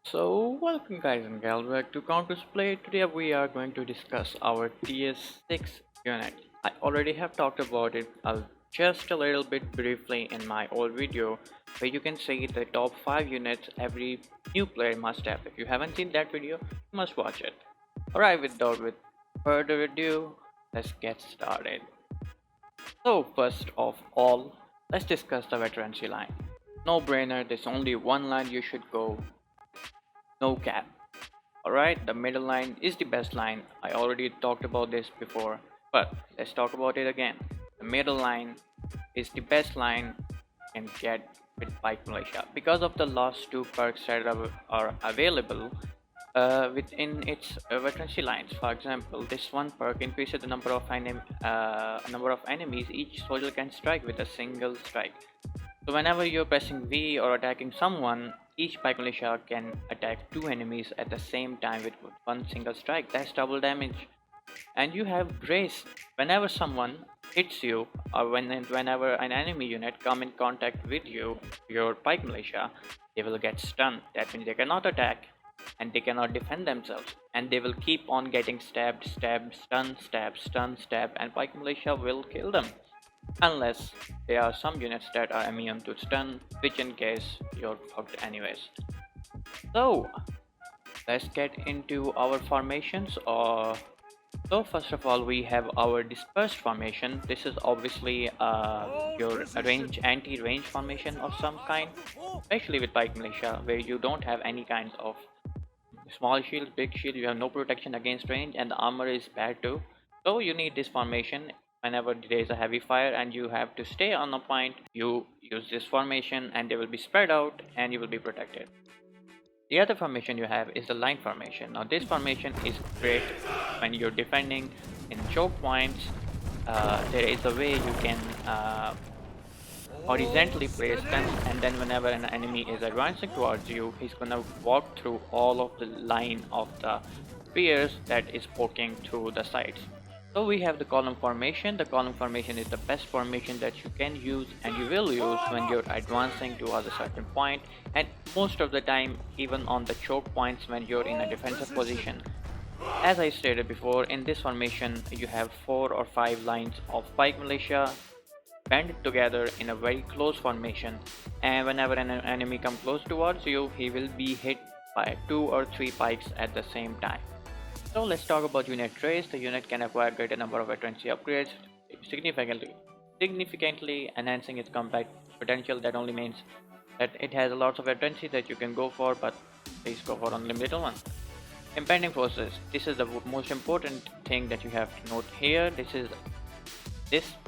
So welcome guys and gals back to Conqueror's Play. Today we are going to discuss our TS6 unit. I already have talked about it just a little bit briefly in my old video where you can see the top 5 units every new player must have. If you haven't seen that video, you must watch it. Alright, with further ado, let's get started. So first of all, let's discuss the veterancy line. No brainer, there's only one line you should go, no cap. Alright, the middle line is the best line. I already talked about this before, but let's talk about it again. The middle line is the best line you can get with Pike Militia because of the last two perks that are available within its veterancy lines. For example, this one perk increases the number of enemies each soldier can strike with a single strike. So whenever you're pressing V or attacking someone, each Pike Militia can attack two enemies at the same time with one single strike. That's double damage. And you have Grace. Whenever someone hits you or whenever an enemy unit come in contact with you, your Pike Militia, they will get stunned. That means they cannot attack and they cannot defend themselves. And they will keep on getting stabbed, stabbed, and Pike Militia will kill them. Unless there are some units that are immune to stun, which in case you're fucked anyways. So let's get into our formations. So first of all, we have our dispersed formation. This is obviously your anti-range formation of some kind, especially with Pike Militia, where you don't have any kinds of small shield, big shield. You have no protection against range, and the armor is bad too. So you need this formation whenever there is a heavy fire and you have to stay on a point. You use this formation and they will be spread out and you will be protected. The other formation you have is the line formation. Now this formation is great when you're defending in choke points. There is a way you can horizontally place them, and then whenever an enemy is advancing towards you, he's gonna walk through all of the line of the spears that is poking through the sides. So we have the column formation. The column formation is the best formation that you can use and you will use when you're advancing towards a certain point, and most of the time even on the choke points when you're in a defensive position. As I stated before, in this formation you have 4 or 5 lines of Pike Militia banded together in a very close formation, and whenever an enemy comes close towards you, he will be hit by 2 or 3 pikes at the same time. So let's talk about unit traits. The unit can acquire greater number of veterancy upgrades, significantly enhancing its combat potential. That only means that it has a lot of veterancy that you can go for, but please go for only little one. Impending forces. This is the most important thing that you have to note here. This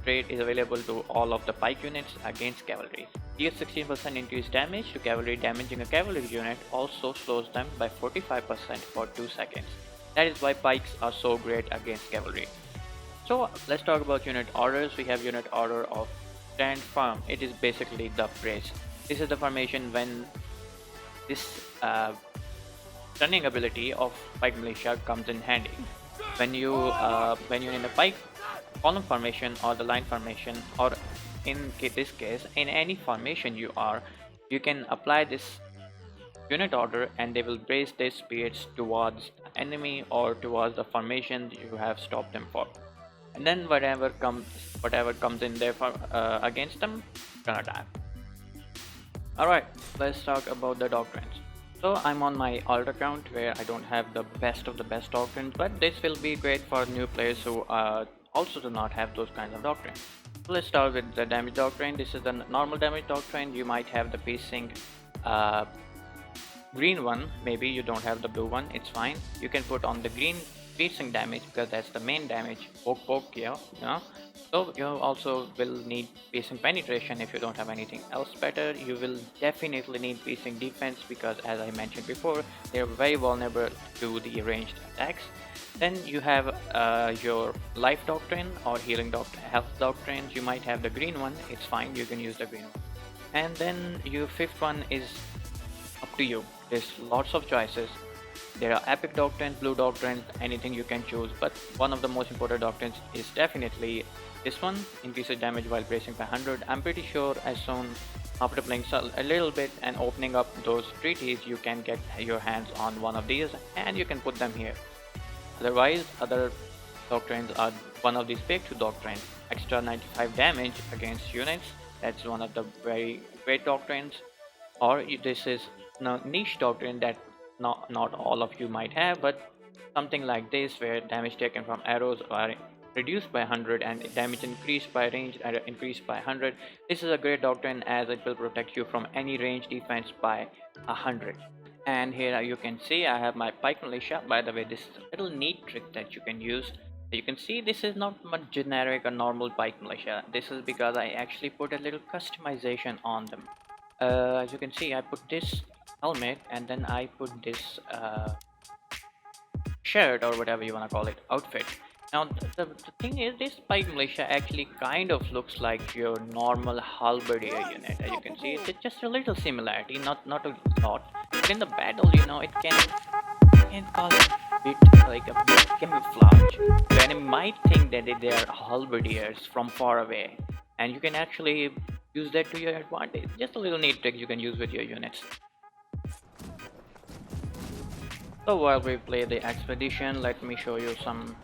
trait is available to all of the pike units against cavalry. Deals 16% increased damage to cavalry. Damaging a cavalry unit also slows them by 45% for 2 seconds. That is why pikes are so great against cavalry. So let's talk about unit orders. We have unit order of Stand Firm. It is basically the brace. This is the formation when this stunning ability of Pike Militia comes in handy. When you're in the pike column formation or the line formation, or in this case in any formation you can apply this unit order and they will brace their spears towards the enemy or towards the formation you have stopped them for, and then whatever comes in there for against them gonna die. Alright, let's talk about the doctrines. So I'm on my alt account where I don't have the best of the best doctrines, but this will be great for new players who also do not have those kinds of doctrines. So let's start with the damage doctrine. This is the normal damage doctrine. You might have the piercing green one, maybe you don't have the blue one, it's fine. You can put on the green piercing damage because that's the main damage, poke here, you know. So you also will need piercing penetration if you don't have anything else better. You will definitely need piercing defense because, as I mentioned before, they are very vulnerable to the ranged attacks. Then you have your life doctrine or health doctrines. You might have the green one, it's fine, you can use the green one. And then your fifth one is up to you. There's lots of choices. There are epic doctrines, blue doctrines, anything you can choose, but one of the most important doctrines is definitely this one, increases damage while bracing by 100. I'm pretty sure as soon After playing a little bit and opening up those treaties, you can get your hands on one of these and you can put them here. Otherwise, other doctrines are one of these big two doctrines. Extra 95 damage against units, that's one of the very great doctrines. Or this is a niche doctrine that not all of you might have, but something like this where damage taken from arrows are reduced by 100 and damage increased by range increased by 100. This is a great doctrine as it will protect you from any range defense by 100. And here you can see I have my Pike Militia. By the way, this is a little neat trick that you can use. You can see this is not much generic or normal Pike Militia. This is because I actually put a little customization on them. As you can see, I put this helmet and then I put this shirt or whatever you want to call it, outfit. Now the thing is, this Pike Militia actually kind of looks like your normal halberdier unit. As you can see, it's just a little similarity, not a lot. But in the battle, it can cause a bit like a bit camouflage. The enemy might think that they are halberdiers from far away, and you can actually use that to your advantage. Just a little neat trick you can use with your units. So while we play the expedition, let me show you some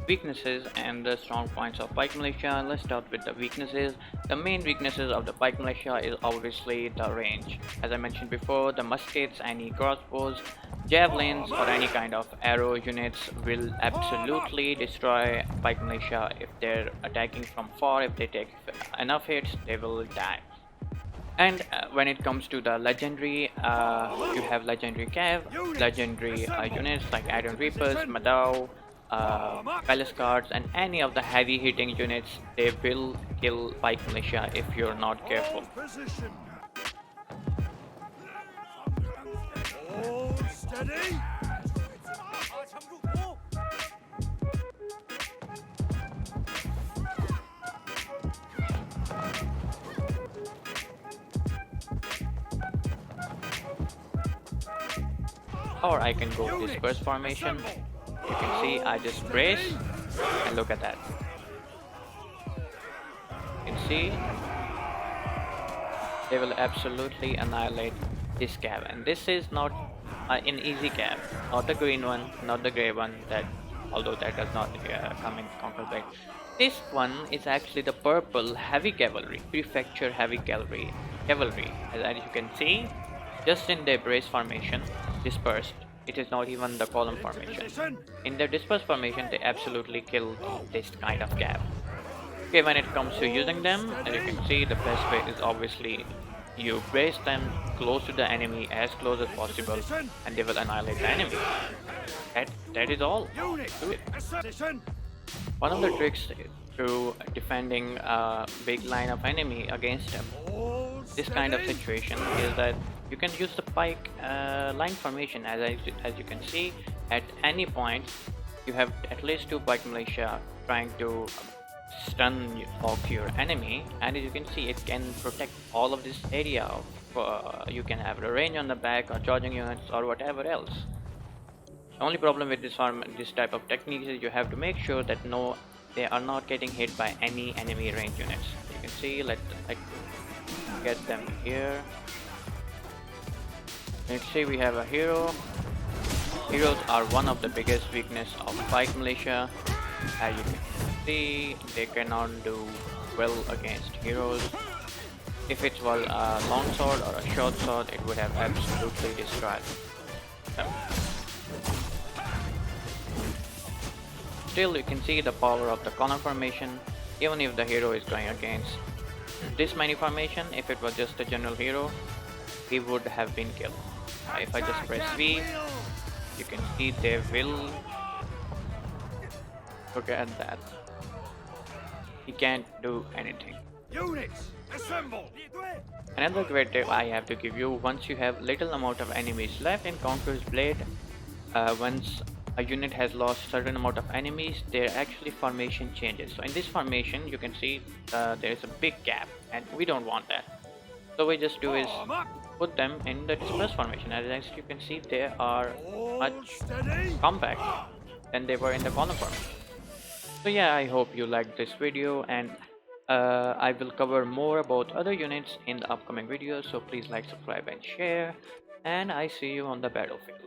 weaknesses and the strong points of Pike Militia. Let's start with the weaknesses. The main weaknesses of the Pike Militia is obviously the range. As I mentioned before, the muskets, any crossbows, javelins or any kind of arrow units will absolutely destroy Pike Militia if they're attacking from far. If they take enough hits, they will die. And when it comes to the legendary, you have legendary cav, legendary units like Iron Reapers, Madao, Palace Guards, and any of the heavy hitting units. They will kill Pike Militia if you're not careful. Or I can go disperse formation. You can see I just brace and look at that. You can see they will absolutely annihilate this cab, and this is not an easy cab, not the green one, not the gray one, that although that does not come in Conqueror Blade. This one is actually the purple heavy cavalry, prefecture heavy cavalry. As you can see, just in their brace formation, dispersed. It is not even the column formation. In their dispersed formation, they absolutely kill this kind of cab. Okay, when it comes to using them, as you can see, the best way is obviously you brace them close to the enemy, as close as possible, and they will annihilate the enemy. That is all. Do it. One of the tricks to defending a big line of enemy against them, this kind of situation, is that you can use the pike line formation. As you can see, at any point you have at least 2 Pike Militia trying to stun your enemy, and as you can see, it can protect all of this area. You can have a range on the back or charging units or whatever else. The only problem with this type of techniques is you have to make sure that they are not getting hit by any enemy range units. You can see, let's get them here. Let's say we have a hero. Heroes are one of the biggest weakness of Pike Militia. As you can see, they cannot do well against heroes. If it was a long sword or a short sword, it would have absolutely destroyed them. Still, you can see the power of the column formation. Even if the hero is going against this many formation, if it was just a general hero, he would have been killed. If I just press V, you can see they will. Look at that. He can't do anything. Units, assemble! Another great tip I have to give you: once you have little amount of enemies left in Conqueror's Blade, once a unit has lost certain amount of enemies, their actually formation changes. So in this formation, you can see there is a big gap, and we don't want that. So we just do is put them in the dispersed formation. As you can see, they are much compact than they were in the column formation. So yeah, I hope you liked this video, and I will cover more about other units in the upcoming videos, so please like, subscribe, and share. And I see you on the battlefield.